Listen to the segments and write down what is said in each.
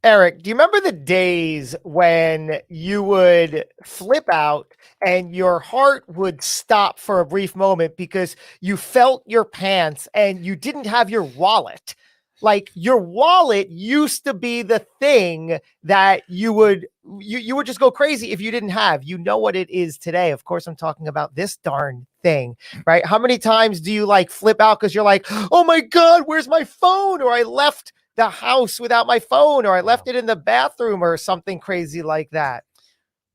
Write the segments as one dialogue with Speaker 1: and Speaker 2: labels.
Speaker 1: Erik, do you remember the days when you would flip out and your heart would stop for a brief moment because you felt your pants and you didn't have your wallet? Like, your wallet used to be the thing that you would just go crazy if you didn't have. You know what it is today. Of course, I'm talking about this darn thing, right? How many times do you like flip out because you're like, oh my God, where's my phone? Or I left the house without my phone, or I left it in the bathroom, or something crazy like that.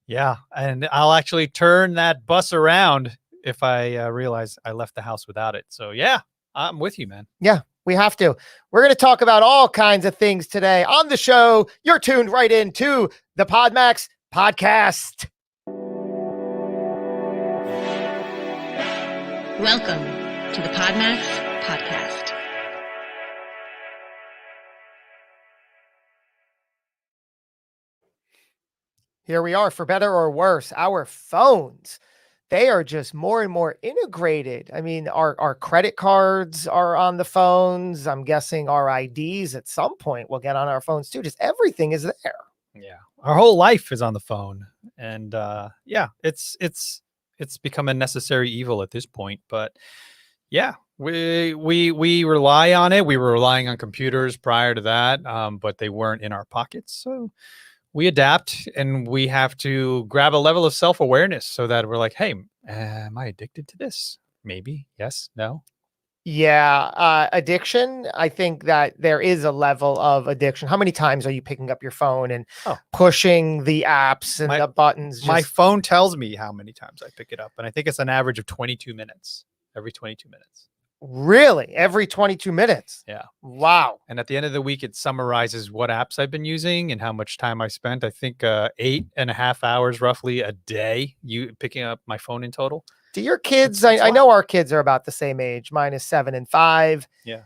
Speaker 2: Yeah. And I'll actually turn that bus around if I realize I left the house without it. So yeah, I'm with you, man.
Speaker 1: Yeah, we have to. We're going to talk about all kinds of things today on the show. You're tuned right into the PodMax podcast.
Speaker 3: Welcome to the PodMax podcast.
Speaker 1: Here we are, for better or worse, our phones. They are just more and more integrated. I mean, our credit cards are on the phones. I'm guessing our IDs at some point will get on our phones too. Just everything is there.
Speaker 2: Yeah. Our whole life is on the phone. And yeah, it's become a necessary evil at this point. But yeah, we rely on it. We were relying on computers prior to that, but they weren't in our pockets. So we adapt, and we have to grab a level of self-awareness so that we're like, hey, am I addicted to this? Maybe. Yes. No.
Speaker 1: Yeah. Addiction. I think that there is a level of addiction. How many times are you picking up your phone and pushing the apps and the buttons?
Speaker 2: My phone tells me how many times I pick it up. And I think it's an average of 22 minutes, every 22 minutes.
Speaker 1: Really? Every 22 minutes?
Speaker 2: Yeah.
Speaker 1: Wow.
Speaker 2: And at the end of the week, it summarizes what apps I've been using and how much time I spent. I think 8.5 hours roughly a day picking up my phone in total.
Speaker 1: Do your kids, I know our kids are about the same age. Mine is 7 and 5.
Speaker 2: Yeah.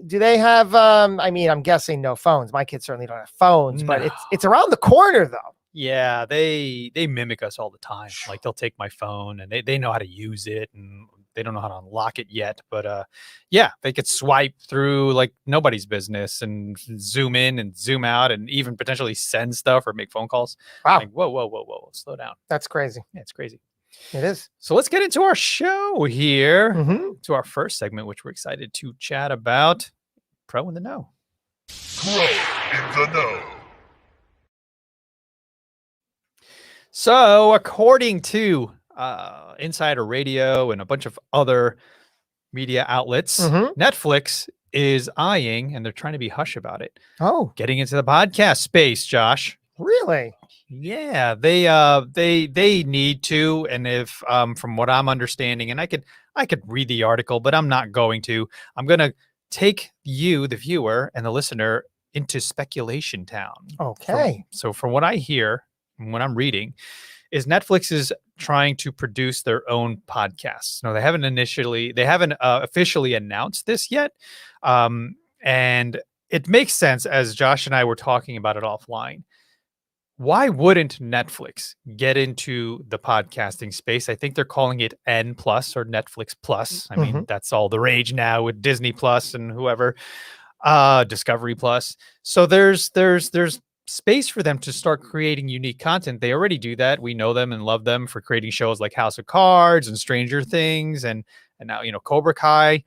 Speaker 1: Do they have, I mean, I'm guessing no phones. My kids certainly don't have phones, but it's around the corner though.
Speaker 2: Yeah. They mimic us all the time. Like, they'll take my phone and they know how to use it, and they don't know how to unlock it yet, but yeah, they could swipe through like nobody's business and zoom in and zoom out and even potentially send stuff or make phone calls.
Speaker 1: Wow.
Speaker 2: Like, whoa, slow down.
Speaker 1: That's crazy.
Speaker 2: Yeah, it's crazy.
Speaker 1: It is.
Speaker 2: So let's get into our show here,
Speaker 1: Mm-hmm.
Speaker 2: to our first segment, which we're excited to chat about. Pro in the Know.
Speaker 4: Pro in the Know.
Speaker 2: So according to Insider Radio and a bunch of other media outlets, Netflix is eyeing, and they're trying to be hush about it, getting into the podcast space. Josh,
Speaker 1: really?
Speaker 2: Yeah, they need to. And if from what I'm understanding, and I could read the article, but I'm not going to. I'm gonna take you, the viewer and the listener, into speculation town.
Speaker 1: Okay.
Speaker 2: So from what I hear, when I'm reading, is Netflix is trying to produce their own podcasts. No, they haven't officially announced this yet. And it makes sense, as Josh and I were talking about it offline. Why wouldn't Netflix get into the podcasting space? I think they're calling it N plus or Netflix plus. I mean, that's all the rage now with Disney Plus and whoever, Discovery Plus. So there's space for them to start creating unique content. They already do that. We know them and love them for creating shows like House of Cards and Stranger Things and now, Cobra Kai.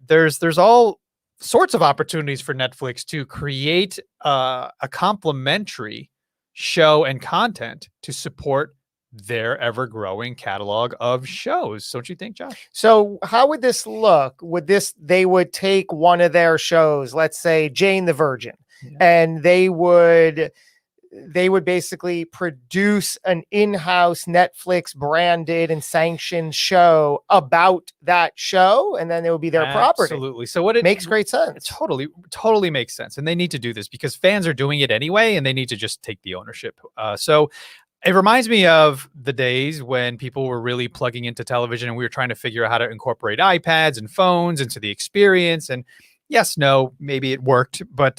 Speaker 2: There's all sorts of opportunities for Netflix to create a complementary show and content to support their ever-growing catalog of shows. Don't you think, Josh?
Speaker 1: So how would this look? They would take one of their shows, let's say Jane the Virgin, and they would basically produce an in-house Netflix branded and sanctioned show about that show, and then it would be their property.
Speaker 2: Absolutely. So it
Speaker 1: makes great sense.
Speaker 2: It totally makes sense. And they need to do this because fans are doing it anyway, and they need to just take the ownership. So it reminds me of the days when people were really plugging into television and we were trying to figure out how to incorporate iPads and phones into the experience. And yes, no, maybe it worked, but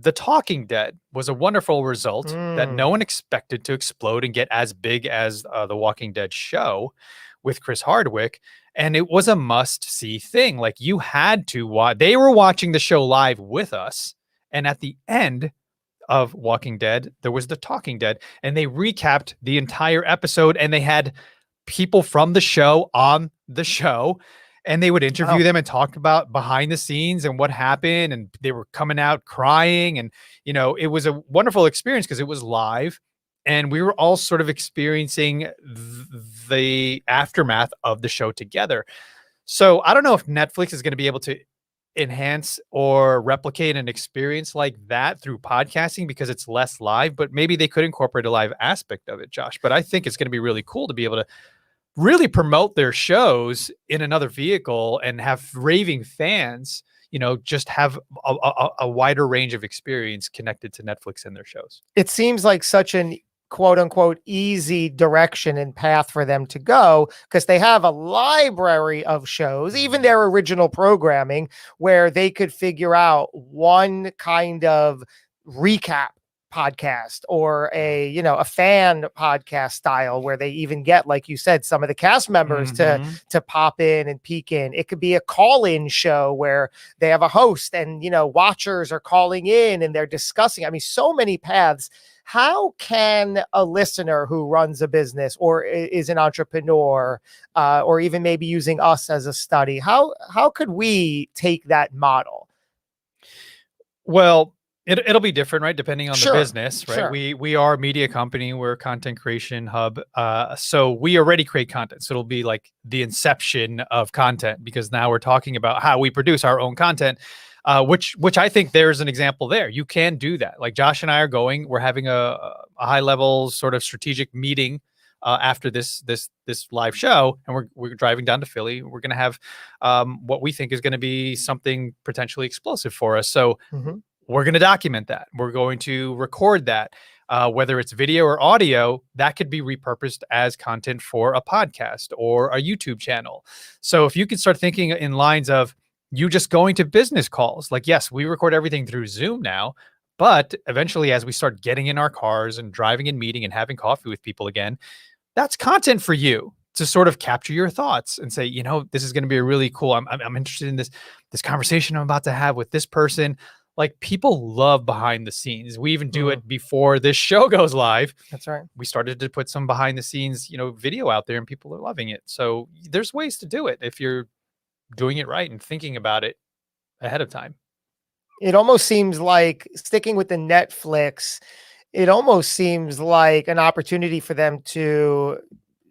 Speaker 2: The Talking Dead was a wonderful result that no one expected to explode and get as big as The Walking Dead show with Chris Hardwick. And it was a must-see thing. Like, you had to watch. They were watching the show live with us, And at the end of Walking Dead, there was the Talking Dead, and they recapped the entire episode, and they had people from the show on the show, and they would interview them and talk about behind the scenes and what happened, and they were coming out crying, and it was a wonderful experience because it was live, and we were all sort of experiencing the aftermath of the show together. So I don't know if Netflix is going to be able to enhance or replicate an experience like that through podcasting because it's less live, but maybe they could incorporate a live aspect of it, Josh. But I think it's going to be really cool to be able to really promote their shows in another vehicle and have raving fans, just have a wider range of experience connected to Netflix and their shows.
Speaker 1: It seems like such an quote unquote easy direction and path for them to go because they have a library of shows, even their original programming, where they could figure out one kind of recap podcast or a fan podcast style where they even get, like you said, some of the cast members to pop in and peek in. It could be a call-in show where they have a host and watchers are calling in and they're discussing. I mean, so many paths. How can a listener who runs a business or is an entrepreneur or even maybe using us as a study, how could we take that model?
Speaker 2: Well, it'll be different, right? Depending on the business, right?
Speaker 1: Sure.
Speaker 2: We are a media company. We're a content creation hub. So we already create content. So it'll be like the inception of content because now we're talking about how we produce our own content. Which I think there's an example there. You can do that. Like Josh and I we're having a high level sort of strategic meeting after this live show, and we're driving down to Philly. We're going to have what we think is going to be something potentially explosive for us. So we're going to document that. We're going to record that. Whether it's video or audio, that could be repurposed as content for a podcast or a YouTube channel. So if you can start thinking in lines of you just going to business calls, like, yes, we record everything through Zoom now, but eventually as we start getting in our cars and driving and meeting and having coffee with people again, that's content for you to sort of capture your thoughts and say, this is going to be a really cool, I'm interested in this conversation I'm about to have with this person. Like, people love behind the scenes. We even do it before this show goes live.
Speaker 1: That's right.
Speaker 2: We started to put some behind the scenes, video out there and people are loving it. So there's ways to do it if you're doing it right and thinking about it ahead of time.
Speaker 1: It almost seems like, sticking with the Netflix, it almost seems like an opportunity for them to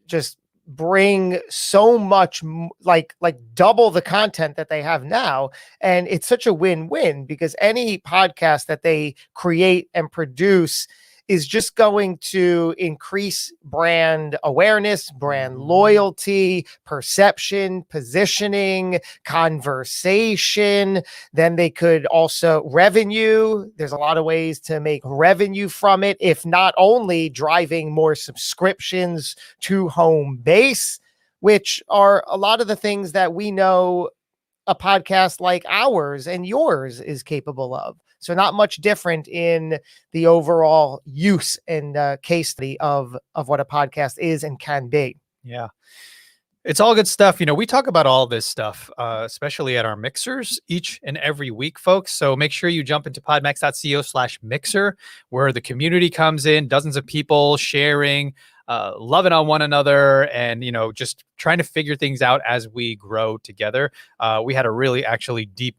Speaker 1: just bring so much, like double the content that they have now. And it's such a win-win because any podcast that they create and produce is just going to increase brand awareness, brand loyalty, perception, positioning, conversation. Then they could also revenue. There's a lot of ways to make revenue from it, if not only driving more subscriptions to home base, which are a lot of the things that we know a podcast like ours and yours is capable of. So not much different in the overall use and case study of what a podcast is and can be.
Speaker 2: Yeah. It's all good stuff. We talk about all this stuff, especially at our mixers each and every week, folks. So make sure you jump into podmax.co/mixer, where the community comes in, dozens of people sharing, loving on one another, and, just trying to figure things out as we grow together. We had a really actually deep,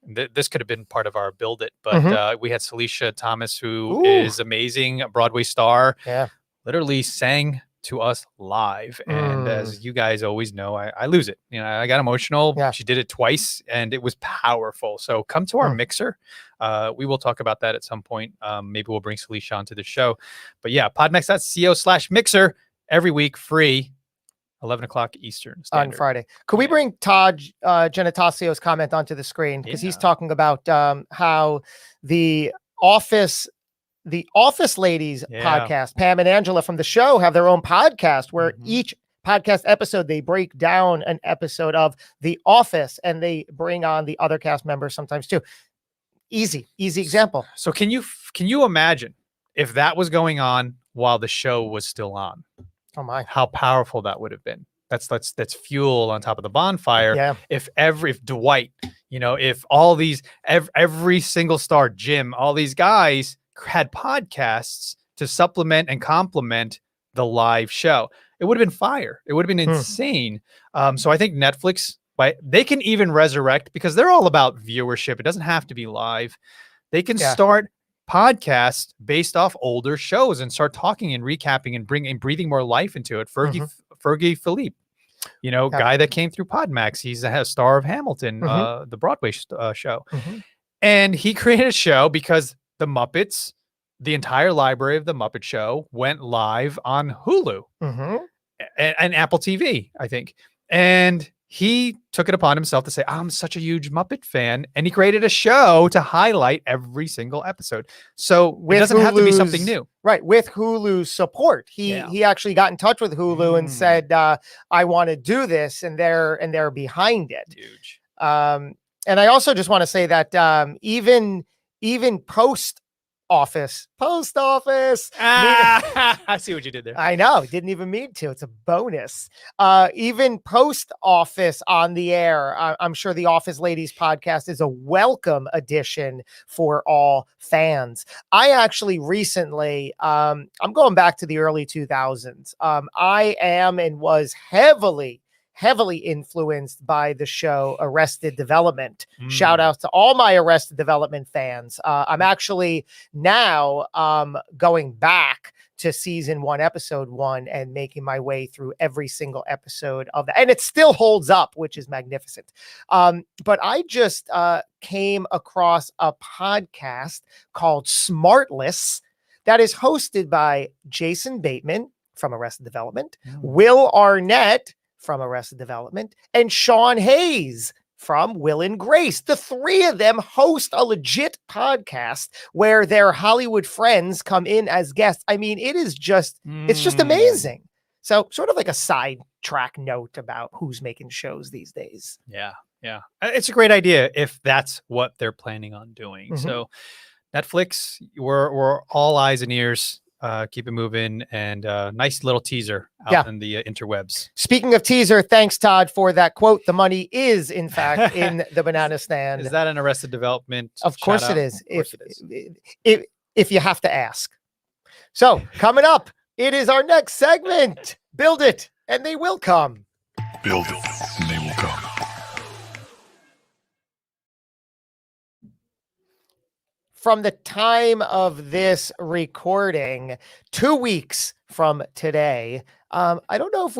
Speaker 2: this could have been part of our build it, but we had Celicia Thomas, who is amazing, a Broadway star, literally sang to us live. And as you guys always know, I lose it. I got emotional.
Speaker 1: Yeah.
Speaker 2: She did it twice and it was powerful. So come to our mixer. We will talk about that at some point. Maybe we'll bring Celicia onto the show. But yeah, podmax.co/mixer every week, free. 11 o'clock Eastern Standard.
Speaker 1: On Friday. Could we bring Todd Genetasio's comment onto the screen? Because he's talking about how the Office Ladies podcast, Pam and Angela from the show, have their own podcast where each podcast episode, they break down an episode of The Office and they bring on the other cast members sometimes too. Easy example.
Speaker 2: So can you imagine if that was going on while the show was still on?
Speaker 1: Oh my!
Speaker 2: How powerful that would have been. That's fuel on top of the bonfire.
Speaker 1: Yeah.
Speaker 2: If Dwight, You know, if all these every single star, Jim, all these guys had podcasts to supplement and complement the live show, it would have been fire. It would have been insane. So I think Netflix, they can even resurrect, because they're all about viewership. It doesn't have to be live. They can start podcasts based off older shows and start talking and recapping and breathing more life into it. Fergie Philippe, you know, guy that came through Podmax. He's a star of Hamilton, the Broadway show. And he created a show because the Muppets, the entire library of the Muppet Show, went live on Hulu and Apple TV, I think. And he took it upon himself to say, I'm such a huge Muppet fan. And he created a show to highlight every single episode. So it doesn't have to be something new.
Speaker 1: Right. With Hulu's support. He actually got in touch with Hulu and said, I want to do this. And they're behind it.
Speaker 2: Huge.
Speaker 1: And I also just want to say that even post office.
Speaker 2: I see what you did there.
Speaker 1: I know. Didn't even mean to. It's a bonus. Even post office on the air. I'm sure the Office Ladies podcast is a welcome addition for all fans. I actually recently, I'm going back to the early 2000s. I am and was heavily influenced by the show Arrested Development. Shout out to all my Arrested Development fans. I'm actually now going back to season 1, episode 1, and making my way through every single episode of that. And it still holds up, which is magnificent. But I just came across a podcast called Smartless that is hosted by Jason Bateman from Arrested Development, Will Arnett from Arrested Development, and Sean Hayes from Will and Grace. The three of them host a legit podcast where their Hollywood friends come in as guests. I mean, it is just, it's just amazing. So sort of like a sidetrack note about who's making shows these days.
Speaker 2: Yeah. It's a great idea if that's what they're planning on doing. So Netflix, we're all eyes and ears. Keep it moving, and nice little teaser out in the interwebs.
Speaker 1: Speaking of teaser, thanks, Todd, for that quote. The money is, in fact, in the banana stand.
Speaker 2: Is that an Arrested Development?
Speaker 1: Of course it is. If you have to ask. So coming up, it is our next segment. Build it, and they will come.
Speaker 4: Build it, and they will come.
Speaker 1: From the time of this recording, 2 weeks from today, I don't know if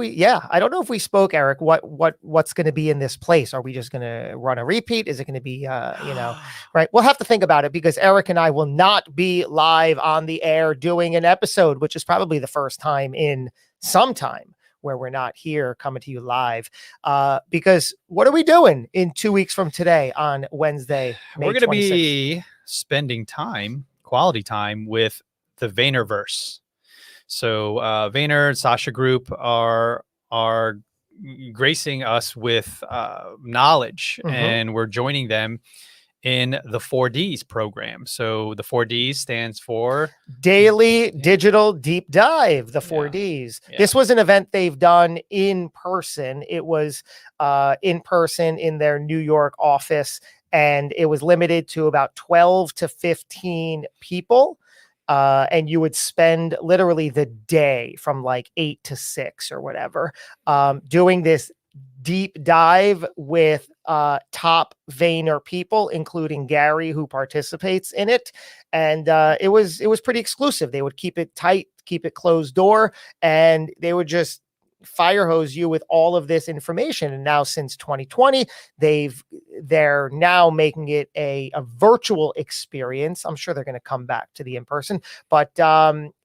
Speaker 1: we spoke, Eric, what's going to be in this place. Are we just going to run a repeat? Is it going to be, right? We'll have to think about it, because Eric and I will not be live on the air doing an episode, which is probably the first time in some time where we're not here coming to you live. Because what are we doing in 2 weeks from today on Wednesday, May 26th?
Speaker 2: We're going to be spending quality time with the Vaynerverse. So Vayner Sasha group are gracing us with knowledge, and we're joining them in the 4Ds program. So the 4Ds stands for
Speaker 1: Daily Digital Deep Dive, the 4Ds. This was an event they've done in person. It was in person in their New York office, and it was limited to about 12 to 15 people. And you would spend literally the day from like 8 to 6 or whatever, doing this deep dive with top Vayner people, including Cary, who participates in it. And it was pretty exclusive. They would keep it tight, keep it closed door, and they would just fire hose you with all of this information. And now since 2020, they're now making it a virtual experience. I'm sure they're going to come back to the in-person, but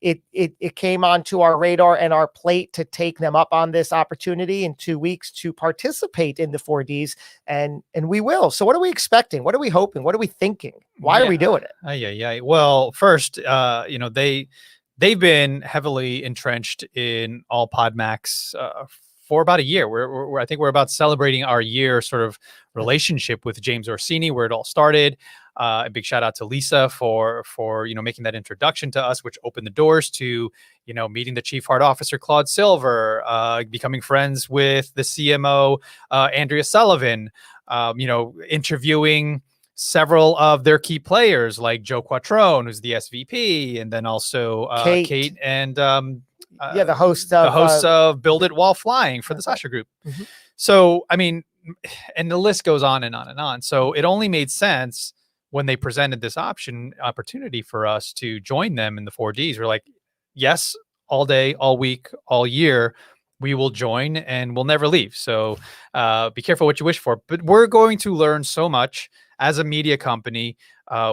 Speaker 1: it came onto our radar and our plate to take them up on this opportunity in 2 weeks to participate in the 4Ds, and we will. So what are we expecting? What are we hoping? What are we thinking? Why are we doing it?
Speaker 2: Well, first, they've been heavily entrenched in all Podmax for about a year. I think we're about celebrating our year sort of relationship with James Orsini, where it all started. A big shout out to Lisa for making that introduction to us, which opened the doors to meeting the Chief Heart Officer Claude Silver, becoming friends with the CMO Andrea Sullivan, interviewing several of their key players like Joe Quattrone, who's the SVP, and then also Kate and
Speaker 1: the hosts
Speaker 2: of Build It While Flying for the Sasha Group.
Speaker 1: Mm-hmm.
Speaker 2: So, I mean, and the list goes on and on and on. So it only made sense when they presented this opportunity for us to join them in the 4Ds. We're like, yes, all day, all week, all year, we will join and we'll never leave. So be careful what you wish for. But we're going to learn so much as a media company.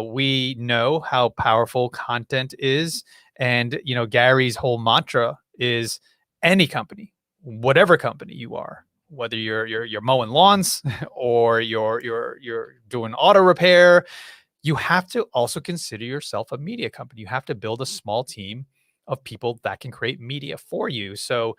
Speaker 2: We know how powerful content is. And, Gary's whole mantra is any company, whatever company you are, whether you're mowing lawns or you're doing auto repair, you have to also consider yourself a media company. You have to build a small team of people that can create media for you. So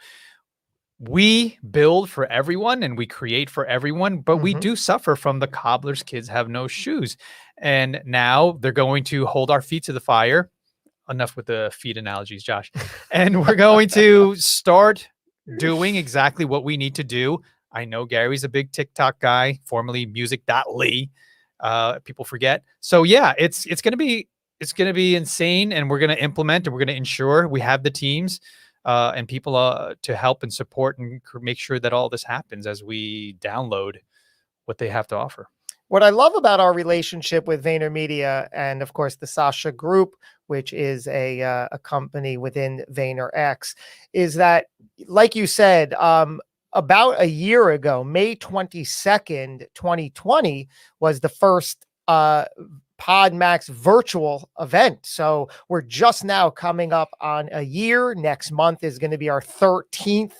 Speaker 2: we build for everyone and we create for everyone, but we do suffer from the cobbler's kids have no shoes. And now they're going to hold our feet to the fire. Enough with the feet analogies, Josh. And we're going to start doing exactly what we need to do. I know Gary's a big TikTok guy, formerly music.ly. People forget. So yeah, it's going to be insane, and we're going to implement and we're going to ensure we have the teams and people to help and support and make sure that all this happens as we download what they have to offer.
Speaker 1: What I love about our relationship with Vayner Media and, of course, the Sasha Group, which is a company within VaynerX, is that, like you said, about a year ago, May 22nd, 2020, was the first PodMax virtual event. So we're just now coming up on a year. Next month is going to be our 13th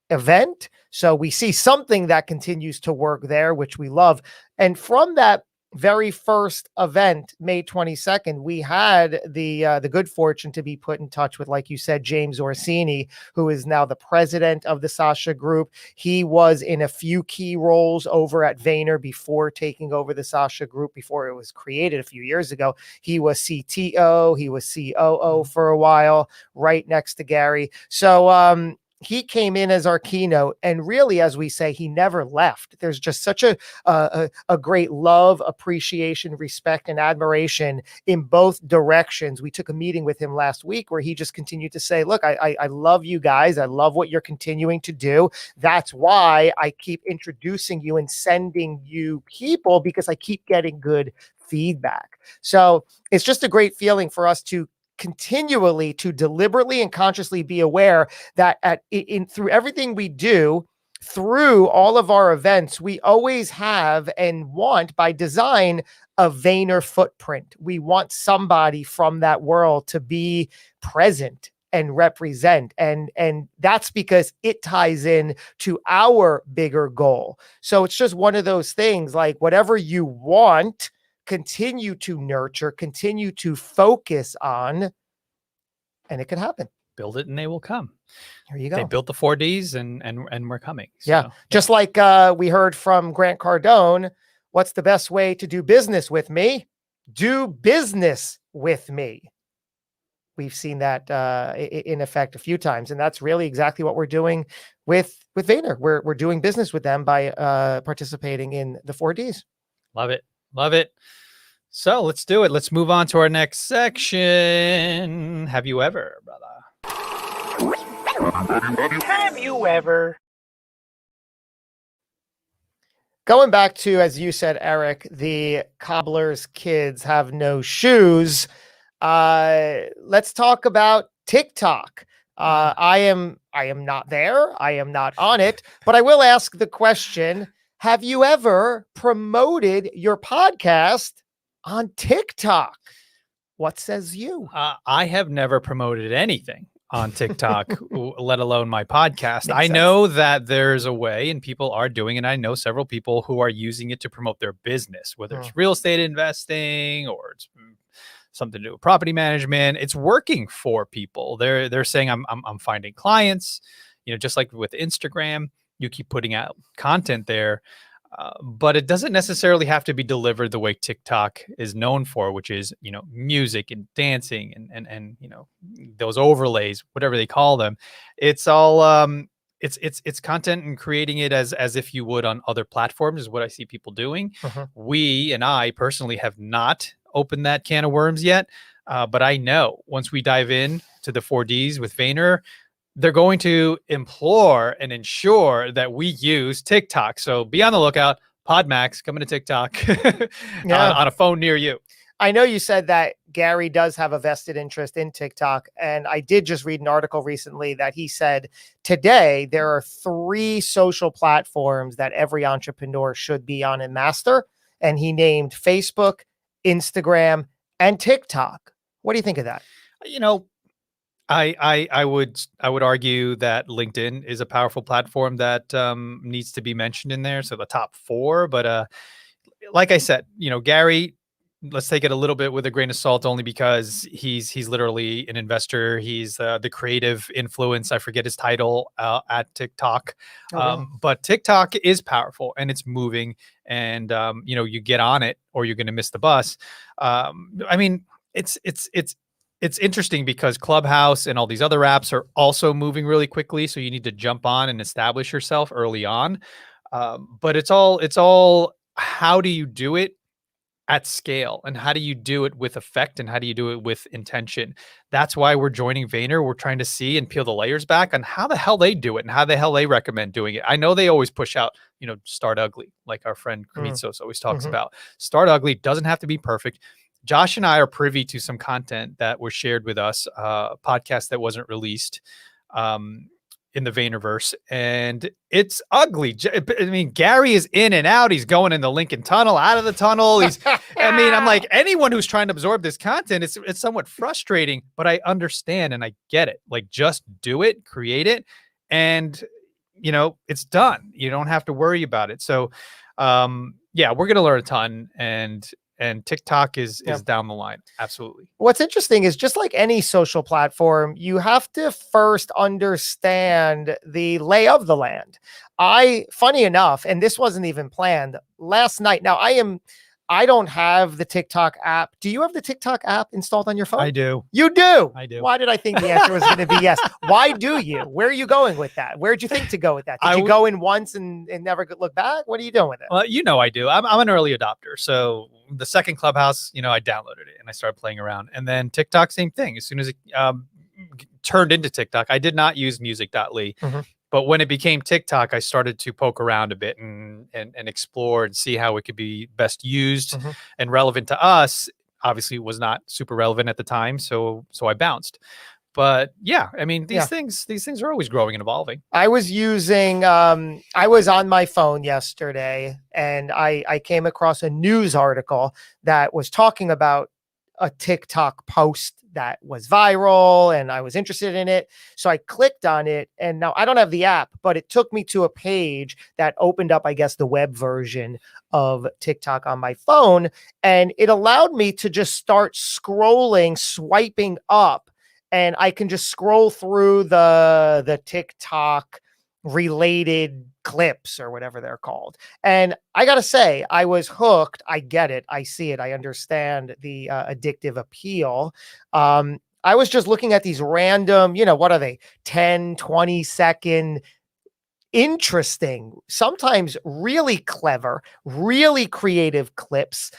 Speaker 1: event. So we see something that continues to work there, which we love. And from that very first event, May 22nd, we had the good fortune to be put in touch with, like you said, James Orsini, who is now the president of the Sasha Group. He was in a few key roles over at Vayner before taking over the Sasha Group, before it was created a few years ago. He was CTO, he was COO for a while, right next to Cary. So he came in as our keynote, and really, as we say, he never left. There's just such a great love, appreciation, respect, and admiration in both directions. We took a meeting with him last week where he just continued to say, look, I love you guys. I love what you're continuing to do. That's why I keep introducing you and sending you people, because I keep getting good feedback. So it's just a great feeling for us to continually, to deliberately and consciously be aware that through everything we do, through all of our events, we always have and want, by design, a Vayner footprint. We want somebody from that world to be present and represent. And that's because it ties in to our bigger goal. So it's just one of those things, like whatever you want, continue to nurture, continue to focus on, and it can happen.
Speaker 2: Build it and they will come.
Speaker 1: Here you go.
Speaker 2: They built the 4Ds and we're coming. So,
Speaker 1: yeah. Just like we heard from Grant Cardone, what's the best way to do business with me? Do business with me. We've seen that in effect a few times, and that's really exactly what we're doing with Vayner. We're doing business with them by participating in the 4Ds.
Speaker 2: Love it. Love it. So let's do it. Let's move on to our next section. Have you ever, brother?
Speaker 1: Have you ever? Going back to, as you said, Erik, the cobbler's kids have no shoes. Let's talk about TikTok. I am not there. I am not on it, but I will ask the question: have you ever promoted your podcast on TikTok? What says you?
Speaker 2: I have never promoted anything on TikTok, let alone my podcast.
Speaker 1: Makes
Speaker 2: I
Speaker 1: sense.
Speaker 2: know that there's a way and people are doing it. I know several people who are using it to promote their business, whether it's real estate investing or it's something to do with property management. It's working for people. They're saying I'm finding clients, just like with Instagram, you keep putting out content there. But it doesn't necessarily have to be delivered the way TikTok is known for, which is, music and dancing and those overlays, whatever they call them. It's all it's content and creating it as if you would on other platforms is what I see people doing. We and I personally have not opened that can of worms yet, but I know once we dive in to the 4Ds with Vayner, they're going to implore and ensure that we use TikTok. So be on the lookout. PodMax coming to TikTok on a phone near you.
Speaker 1: I know you said that Cary does have a vested interest in TikTok. And I did just read an article recently that he said today there are 3 social platforms that every entrepreneur should be on and master. And he named Facebook, Instagram, and TikTok. What do you think of that?
Speaker 2: I would argue that LinkedIn is a powerful platform that needs to be mentioned in there. So the top 4, but like I said, Cary, let's take it a little bit with a grain of salt, only because he's literally an investor. He's the creative influence. I forget his title at TikTok, but TikTok is powerful and it's moving, and you get on it or you're going to miss the bus. I mean, it's interesting because Clubhouse and all these other apps are also moving really quickly. So you need to jump on and establish yourself early on. But it's all how do you do it at scale, and how do you do it with effect, and how do you do it with intention? That's why we're joining Vayner. We're trying to see and peel the layers back on how the hell they do it and how the hell they recommend doing it. I know they always push out, start ugly, like our friend Krimitsos always talks about. Start ugly, doesn't have to be perfect. Josh and I are privy to some content that was shared with us, a podcast that wasn't released in the Vaynerverse, and it's ugly. I mean, Cary is in and out. He's going in the Lincoln Tunnel, out of the tunnel. I'm like, anyone who's trying to absorb this content, it's somewhat frustrating, but I understand and I get it. Like, just do it, create it, and it's done. You don't have to worry about it. So, we're going to learn a ton, and TikTok is down the line. Absolutely.
Speaker 1: What's interesting is, just like any social platform, you have to first understand the lay of the land. Funny enough, and this wasn't even planned, last night. Now I don't have the TikTok app. Do you have the TikTok app installed on your phone?
Speaker 2: I do.
Speaker 1: You do?
Speaker 2: I do.
Speaker 1: Why did I think the answer was going to be yes? Why do you? Where are you going with that? Where'd you think to go with that? Did you go in once and never look back? What are you doing with it?
Speaker 2: Well, I do. I'm an early adopter. So the second Clubhouse, I downloaded it and I started playing around. And then TikTok, same thing. As soon as it turned into TikTok, I did not use music.ly. But when it became TikTok, I started to poke around a bit and explore and see how it could be best used and relevant to us. Obviously, it was not super relevant at the time, so I bounced. But yeah, I mean, these things are always growing and evolving.
Speaker 1: I was using, I was on my phone yesterday, and I came across a news article that was talking about a TikTok post that was viral, and I was interested in it. So I clicked on it, and now I don't have the app, but it took me to a page that opened up, I guess, the web version of TikTok on my phone. And it allowed me to just start scrolling, swiping up, and I can just scroll through the TikTok related clips or whatever they're called. And I got to say, I was hooked. I get it. I see it. I understand the addictive appeal. I was just looking at these random, what are they? 10, 20-second, interesting, sometimes really clever, really creative clips.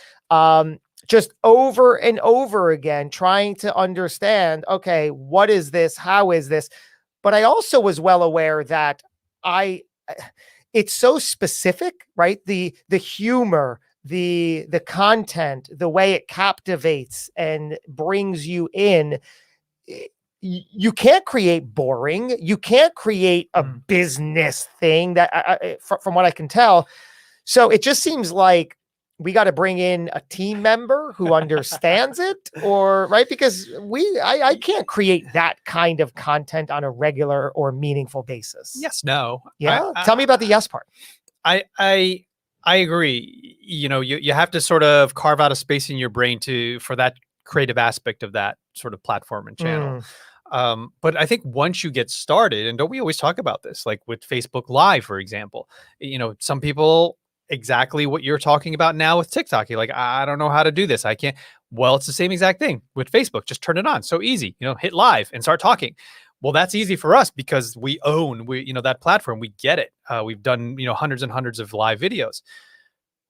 Speaker 1: Just over and over again, trying to understand, okay, what is this? How is this? But I also was well aware that it's so specific, right? The humor, the content, the way it captivates and brings you in. You can't create boring. You can't create a business thing that, from what I can tell. So it just seems like we got to bring in a team member who understands it, or right? Because I can't create that kind of content on a regular or meaningful basis.
Speaker 2: Yes, no.
Speaker 1: Yeah. Tell me about the yes part.
Speaker 2: I agree. You have to sort of carve out a space in your brain for that creative aspect of that sort of platform and channel. But I think once you get started, and don't we always talk about this, like with Facebook Live, for example, some people, exactly what you're talking about now with TikTok. You're like, I don't know how to do this. I can't. Well, it's the same exact thing with Facebook. Just turn it on. So easy, hit live and start talking. Well, that's easy for us because we own that platform. We get it. We've done, hundreds and hundreds of live videos.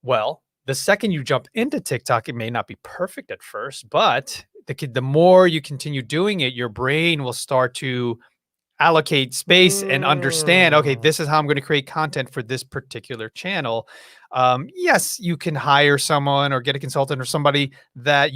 Speaker 2: Well, the second you jump into TikTok, it may not be perfect at first, but the more you continue doing it, your brain will start to allocate space and understand, okay, this is how I'm going to create content for this particular channel. Yes, you can hire someone or get a consultant or somebody that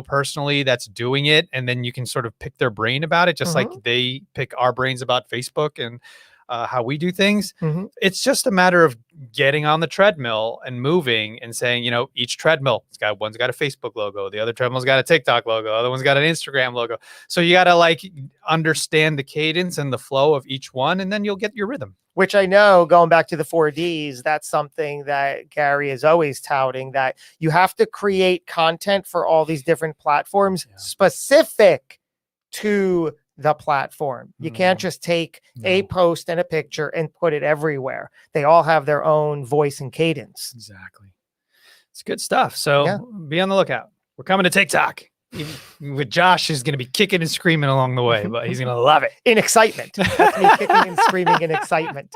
Speaker 2: personally that's doing it, and then you can sort of pick their brain about it, just like they pick our brains about Facebook and how we do things. It's just a matter of getting on the treadmill and moving and saying, each treadmill, one's got a Facebook logo, the other treadmill's got a TikTok logo, the other one's got an Instagram logo. So you got to understand the cadence and the flow of each one, and then you'll get your rhythm.
Speaker 1: Which I know, going back to the 4Ds, that's something that Cary is always touting, that you have to create content for all these different platforms specific to the platform. You can't just take a post and a picture and put it everywhere. They all have their own voice and cadence.
Speaker 2: Exactly. It's good stuff. So be on the lookout. We're coming to TikTok. With Josh is going to be kicking and screaming along the way, but he's going to love it.
Speaker 1: In excitement. That's me kicking and screaming in excitement.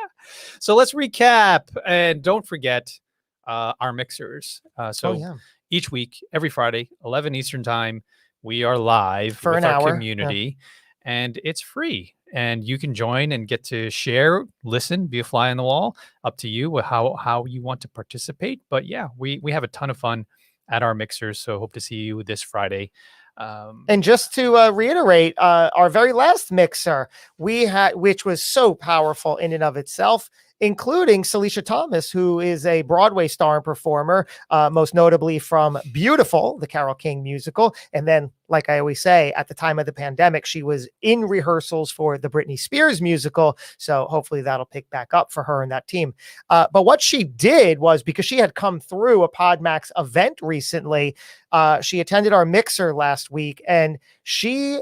Speaker 2: So let's recap. And don't forget our mixers. Each week, every Friday, 11 Eastern time, we are live
Speaker 1: for
Speaker 2: with
Speaker 1: an
Speaker 2: our
Speaker 1: hour.
Speaker 2: Community. And it's free, and you can join and get to share, listen, be a fly on the wall. Up to you how you want to participate. But yeah, we have a ton of fun at our mixers. So hope to see you this Friday.
Speaker 1: And just to reiterate, our very last mixer we had, which was so powerful in and of itself, including Celicia Thomas, who is a Broadway star and performer, most notably from Beautiful, the Carole King musical. And then, like I always say, at the time of the pandemic, she was in rehearsals for the Britney Spears musical. So hopefully that'll pick back up for her and that team. But what she did was, because she had come through a PodMax event recently, she attended our mixer last week, and she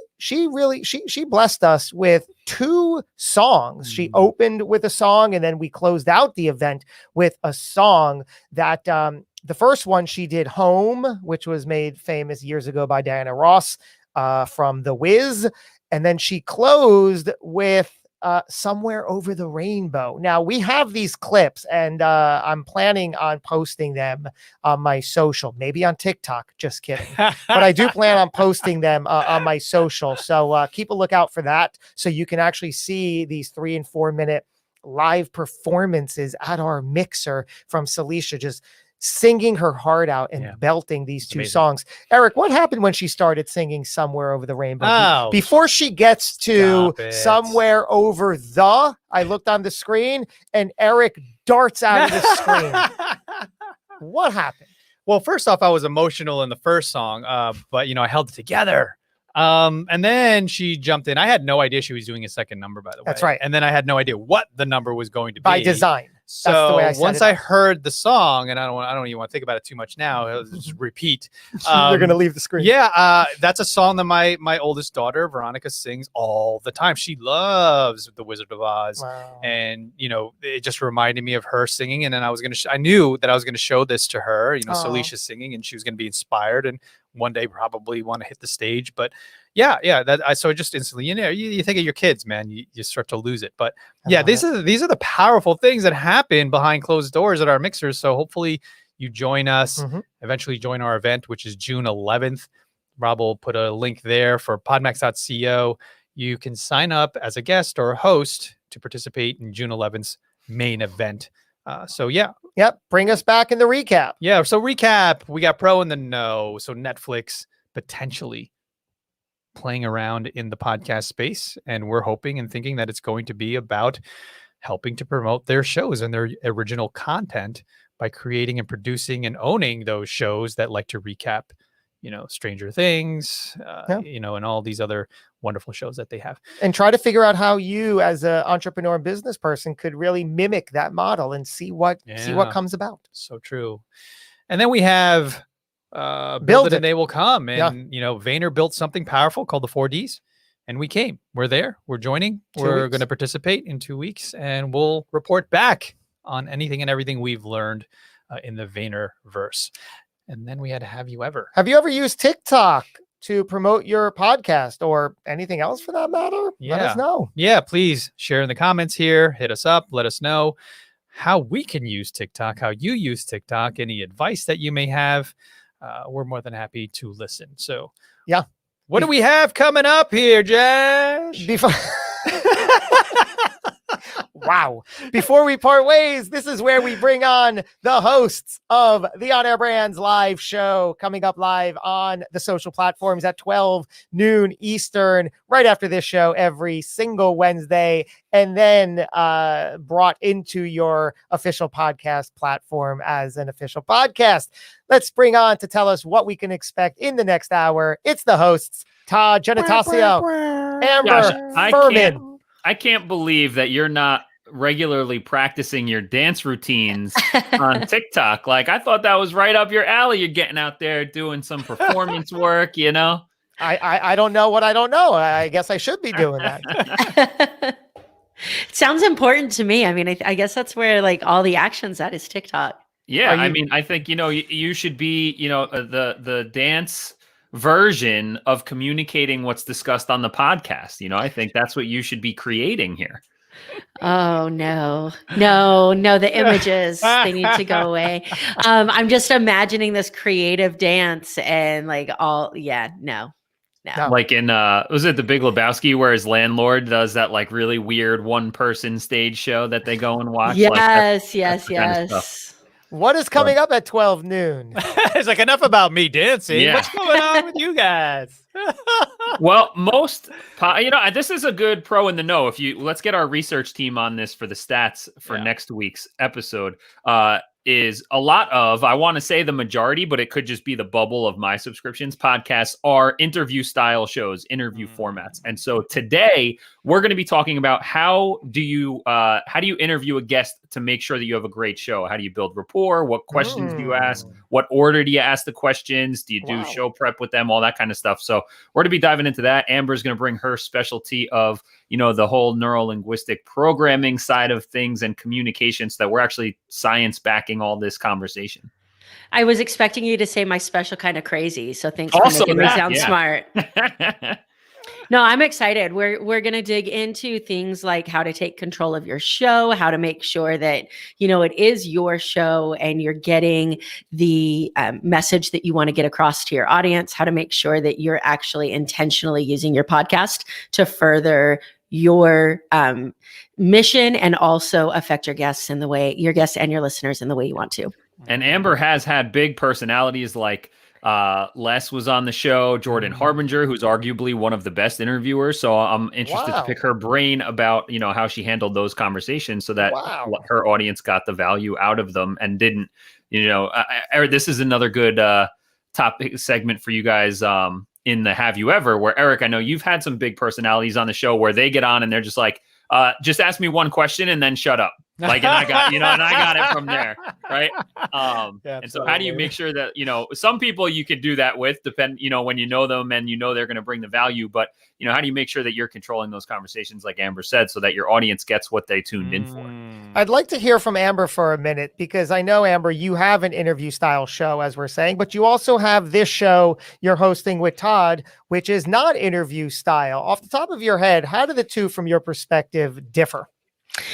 Speaker 1: blessed us with 2 songs. She opened with a song, and then we closed out the event with a song that the first one she did, Home, which was made famous years ago by Diana Ross from The Wiz. And then she closed with Somewhere Over the Rainbow. Now, we have these clips, and I'm planning on posting them on my social, maybe on TikTok, just kidding. But I do plan on posting them on my social. So keep a lookout for that, so you can actually see these 3 and 4 minute live performances at our mixer from Celicia, just singing her heart out and belting these 2 songs. Erik, what happened when she started singing Somewhere Over the Rainbow? Before she gets to Somewhere Over the, I looked on the screen and Erik darts out of the screen. What happened?
Speaker 2: Well, first off, I was emotional in the first song, but I held it together. And then she jumped in. I had no idea she was doing a second number, by the way.
Speaker 1: That's right.
Speaker 2: And then I had no idea what the number was going to be.
Speaker 1: By design.
Speaker 2: So once I heard the song, and I don't even want to think about it too much now, I'll just repeat.
Speaker 1: You're going to leave the screen.
Speaker 2: Yeah, that's a song that my oldest daughter, Veronica, sings all the time. She loves The Wizard of Oz.
Speaker 1: Wow.
Speaker 2: And, it just reminded me of her singing. And then I knew that I was going to show this to her, Celicia singing, and she was going to be inspired and one day probably want to hit the stage. But so just instantly, you think of your kids, man, you start to lose it. But these are the powerful things that happen behind closed doors at our mixers. So hopefully you join us, eventually join our event, which is June 11th. Rob will put a link there for podmax.co. You can sign up as a guest or a host to participate in June 11th's main event.
Speaker 1: Yep. Bring us back in the recap.
Speaker 2: Yeah. So recap, we got pro and the no. So Netflix potentially playing around in the podcast space. And we're hoping and thinking that it's going to be about helping to promote their shows and their original content by creating and producing and owning those shows that like to recap, Stranger Things, and all these other wonderful shows that they have. And
Speaker 1: try to figure out how you as an entrepreneur and business person could really mimic that model and see what comes about.
Speaker 2: So true. And then we have Build It and They Will Come. And, Vayner built something powerful called the 4Ds. And we came. We're there. We're joining. We're going to participate in 2 weeks. And we'll report back on anything and everything we've learned in the Vayner verse. And then we had Have You Ever.
Speaker 1: Have you ever used TikTok to promote your podcast or anything else for that matter? Let us know.
Speaker 2: Yeah, please share in the comments here. Hit us up. Let us know how we can use TikTok, how you use TikTok, any advice that you may have. We're more than happy to listen. So,
Speaker 1: yeah.
Speaker 2: What do we have coming up here, Josh?
Speaker 1: Wow. Before we part ways, this is where we bring on the hosts of the On Air Brands live show, coming up live on the social platforms at 12 noon Eastern, right after this show every single Wednesday, and then brought into your official podcast platform as an official podcast. Let's bring on to tell us what we can expect in the next hour. It's the hosts, Todd Genetasio, Amber Furman.
Speaker 5: I can't believe that you're not regularly practicing your dance routines on TikTok. Like, I thought that was right up your alley. You're getting out there doing some performance work, you know?
Speaker 1: I don't know what I don't know. I guess I should be doing that.
Speaker 6: Sounds important to me. I mean, I guess that's where like all the action's at is TikTok.
Speaker 5: Yeah, I mean, I think, you should be, the dance version of communicating what's discussed on the podcast. I think that's what you should be creating here.
Speaker 6: Oh, no, the images, they need to go away. I'm just imagining this creative dance and like no.
Speaker 5: Like in, was it The Big Lebowski where his landlord does that like really weird one person stage show that they go and watch?
Speaker 6: Yes,
Speaker 5: yes.
Speaker 1: What is coming up at 12 noon?
Speaker 2: It's like, enough about me dancing.
Speaker 5: Yeah.
Speaker 2: What's going on with you guys?
Speaker 5: Well, this is a good pro in the know. Let's get our research team on this for the stats for next week's episode. Is a lot of, I want to say the majority, but it could just be the bubble of my subscriptions. Podcasts are interview style shows, interview formats. And so today we're going to be talking about how do you interview a guest to make sure that you have a great show? How do you build rapport? What questions do you ask? What order do you ask the questions? Do you do show prep with them? All that kind of stuff. So we're going to be diving into that. Amber's going to bring her specialty of, the whole neuro-linguistic programming side of things and communication, so that we're actually science backing all this conversation.
Speaker 6: I was expecting you to say my special kind of crazy. So thanks for making me sound smart. No, I'm excited. We're going to dig into things like how to take control of your show, how to make sure that, it is your show and you're getting the message that you want to get across to your audience, how to make sure that you're actually intentionally using your podcast to further your mission and also affect your guests and your listeners in the way you want to.
Speaker 5: And Amber has had big personalities like Les was on the show, Jordan Harbinger, who's arguably one of the best interviewers. So I'm interested to pick her brain about, how she handled those conversations so that her audience got the value out of them and didn't, this is another good topic segment for you guys in the Have You Ever, where Erik, I know you've had some big personalities on the show where they get on and they're just like, just ask me one question and then shut up. Like, and I got, and I got it from there. Right. And so how do you make sure that, some people you could do that with when you know them and they're going to bring the value, but how do you make sure that you're controlling those conversations, like Amber said, so that your audience gets what they tuned in for?
Speaker 1: I'd like to hear from Amber for a minute, because I know, Amber, you have an interview style show, as we're saying, but you also have this show you're hosting with Todd, which is not interview style. Off the top of your head, how do the two from your perspective differ?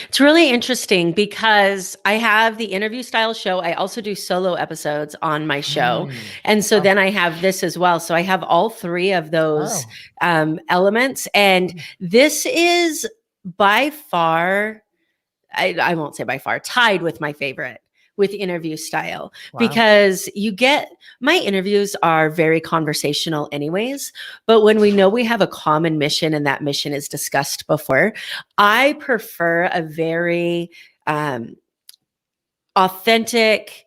Speaker 6: It's really interesting because I have the interview style show. I also do solo episodes on my show. And so then I have this as well. So I have all three of those elements. And this is by far, I won't say by far, tied with my favorite with interview style, because my interviews are very conversational anyways, but when we know we have a common mission and that mission is discussed before, I prefer a very authentic,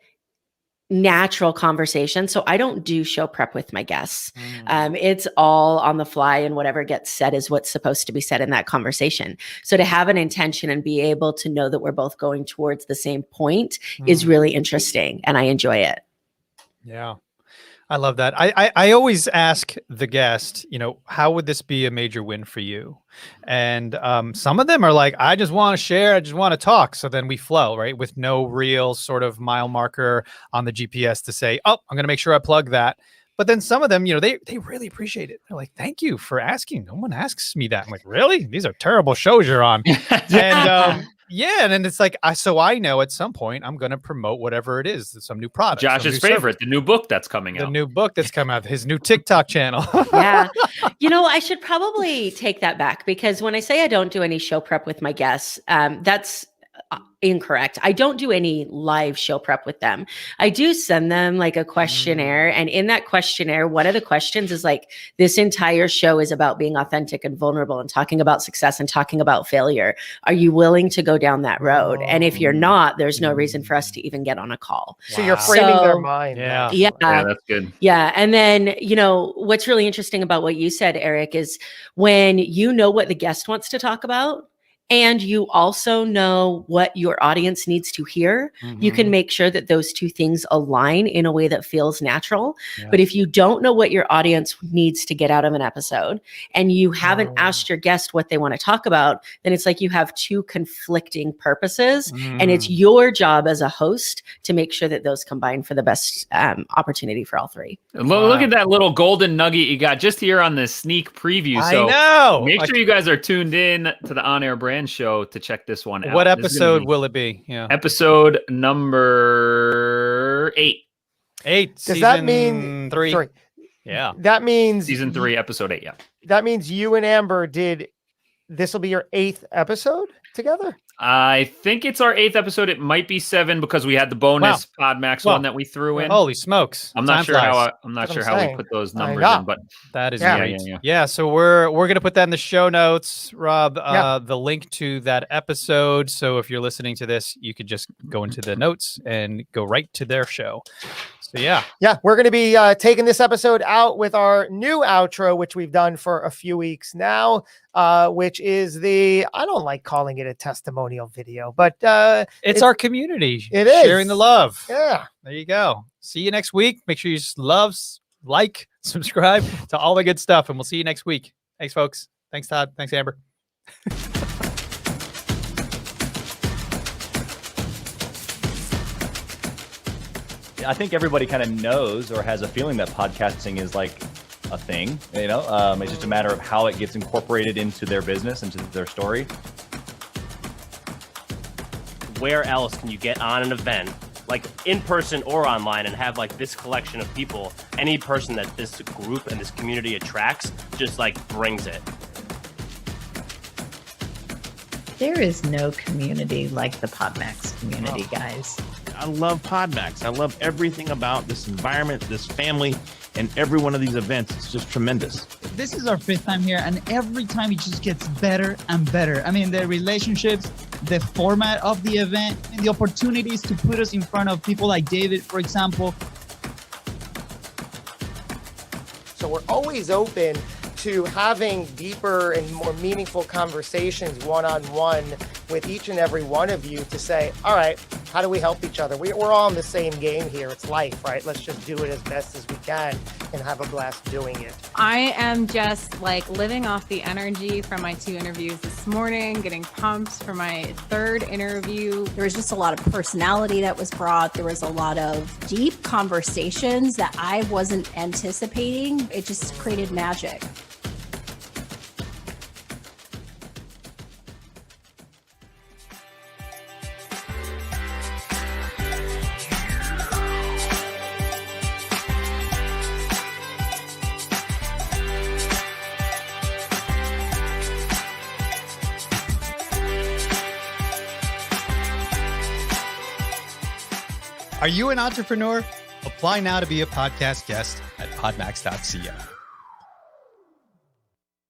Speaker 6: natural conversation. So I don't do show prep with my guests. It's all on the fly, and whatever gets said is what's supposed to be said in that conversation. So to have an intention and be able to know that we're both going towards the same point is really interesting, and I enjoy it.
Speaker 2: Yeah. I love that. I always ask the guest, how would this be a major win for you? And some of them are like, I just want to share. I just want to talk. So then we flow, right? With no real sort of mile marker on the GPS to say, oh, I'm going to make sure I plug that. But then some of them, they really appreciate it. They're like, thank you for asking. No one asks me that. I'm like, really? These are terrible shows you're on. And and then it's like, so I know at some point I'm going to promote whatever it is, some new product.
Speaker 5: Josh's favorite, the new book that's coming out.
Speaker 2: The new book that's come out, his new TikTok channel.
Speaker 6: Yeah. I should probably take that back, because when I say I don't do any show prep with my guests, that's incorrect. I don't do any live show prep with them. I do send them like a questionnaire. And in that questionnaire, one of the questions is like, this entire show is about being authentic and vulnerable and talking about success and talking about failure. Are you willing to go down that road? And if you're not, there's no reason for us to even get on a call.
Speaker 1: So you're framing their mind.
Speaker 2: Yeah.
Speaker 6: Yeah.
Speaker 5: That's good.
Speaker 6: Yeah. And then, what's really interesting about what you said, Erik, is when you know what the guest wants to talk about, and you also know what your audience needs to hear, you can make sure that those two things align in a way that feels natural. Yeah. But if you don't know what your audience needs to get out of an episode, and you haven't asked your guest what they want to talk about, then it's like you have two conflicting purposes. And it's your job as a host to make sure that those combine for the best opportunity for all three.
Speaker 5: Look at that little golden nugget you got just here on this sneak preview. So
Speaker 2: I know.
Speaker 5: Make sure you guys are tuned in to the On Air Brand Show to check this one out.
Speaker 2: What episode will it be? Yeah.
Speaker 5: Episode number 8.
Speaker 1: 8. Does that mean
Speaker 2: 3?
Speaker 1: 3?
Speaker 2: Yeah.
Speaker 1: That means
Speaker 5: season 3, episode 8. Yeah.
Speaker 1: That means you and Amber this will be your 8th episode together?
Speaker 5: I think it's our 8th episode. It might be 7 because we had the bonus PodMax one that we threw in.
Speaker 2: Holy smokes!
Speaker 5: I'm not sure how we put those numbers in, but
Speaker 2: that is great. Yeah. So we're gonna put that in the show notes, Rob. The link to that episode. So if you're listening to this, you could just go into the notes and go right to their show. So yeah,
Speaker 1: we're going to be taking this episode out with our new outro, which we've done for a few weeks now, which is I don't like calling it a testimonial video, but
Speaker 2: it's our community.
Speaker 1: It is
Speaker 2: sharing the love.
Speaker 1: Yeah,
Speaker 2: there you go. See you next week. Make sure you just like, subscribe to all the good stuff, and we'll see you next week. Thanks, folks. Thanks, Todd. Thanks, Amber.
Speaker 7: I think everybody kind of knows or has a feeling that podcasting is like a thing, it's just a matter of how it gets incorporated into their business, into their story.
Speaker 8: Where else can you get on an event, like in person or online, and have like this collection of people? Any person that this group and this community attracts just like brings it.
Speaker 9: There is no community like the PodMax community, guys.
Speaker 10: I love PodMax. I love everything about this environment, this family, and every one of these events. It's just tremendous.
Speaker 11: This is our 5th time here, and every time it just gets better and better. I mean, the relationships, the format of the event, and the opportunities to put us in front of people like David, for example.
Speaker 1: So we're always open to having deeper and more meaningful conversations one-on-one with each and every one of you to say, all right, how do we help each other? We're all in the same game here. It's life, right? Let's just do it as best as we can and have a blast doing it.
Speaker 12: I am just like living off the energy from my 2 interviews this morning, getting pumped for my 3rd interview.
Speaker 13: There was just a lot of personality that was brought. There was a lot of deep conversations that I wasn't anticipating. It just created magic.
Speaker 2: Are you an entrepreneur? Apply now to be a podcast guest at podmax.co.